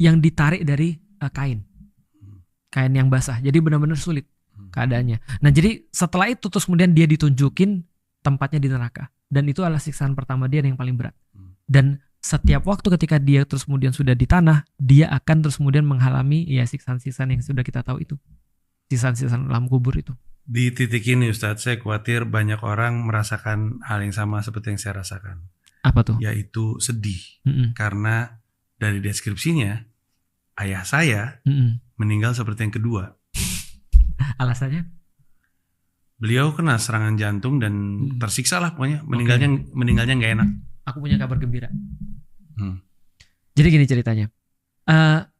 yang ditarik dari kain yang basah. Jadi benar-benar sulit keadaannya. Nah jadi setelah itu terus kemudian dia ditunjukin tempatnya di neraka, dan itu adalah siksaan pertama dia yang paling berat. Dan setiap waktu ketika dia terus kemudian sudah di tanah, dia akan terus kemudian mengalami ya siksaan-siksaan yang sudah kita tahu itu, siksaan-siksaan alam kubur itu. Di titik ini Ustadz, saya khawatir banyak orang merasakan hal yang sama seperti yang saya rasakan. Apa tuh? Yaitu sedih. Karena dari deskripsinya, ayah saya meninggal seperti yang kedua. Alasannya? Beliau kena serangan jantung dan tersiksa lah pokoknya. Meninggalnya nggak enak. Aku punya kabar gembira. Jadi gini ceritanya.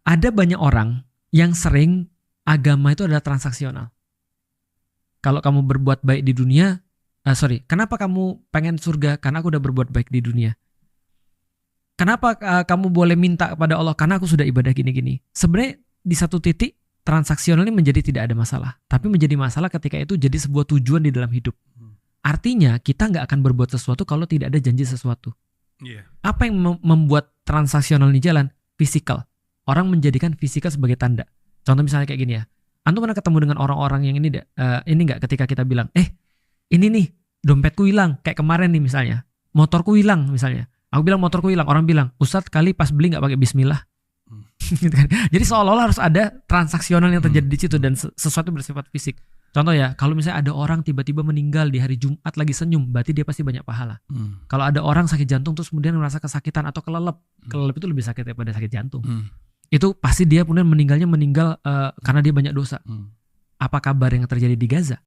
Ada banyak orang yang sering agama itu adalah transaksional. Kalau kamu berbuat baik di dunia, kenapa kamu pengen surga? Karena aku udah berbuat baik di dunia. Kenapa kamu boleh minta kepada Allah? Karena aku sudah ibadah gini-gini. Sebenarnya di satu titik transaksional ini menjadi tidak ada masalah. Tapi menjadi masalah ketika itu jadi sebuah tujuan di dalam hidup. Artinya kita nggak akan berbuat sesuatu kalau tidak ada janji sesuatu. Apa yang membuat transaksional ini jalan? Fisikal. Orang menjadikan fisikal sebagai tanda. Contoh misalnya kayak gini ya. Antum pernah ketemu dengan orang-orang yang ini nggak ketika kita bilang, ini nih dompetku hilang, kayak kemarin nih misalnya, motorku hilang misalnya. Aku bilang motorku hilang, orang bilang, Ustadz kali pas beli nggak pakai bismillah. Gitu kan. Jadi seolah-olah harus ada transaksional yang terjadi di situ dan sesuatu bersifat fisik. Contoh ya, kalau misalnya ada orang tiba-tiba meninggal di hari Jumat lagi senyum, berarti dia pasti banyak pahala. Kalau ada orang sakit jantung terus kemudian merasa kesakitan atau kelelep itu lebih sakit daripada sakit jantung. Itu pasti dia kemudian meninggal karena dia banyak dosa. Apa kabar yang terjadi di Gaza?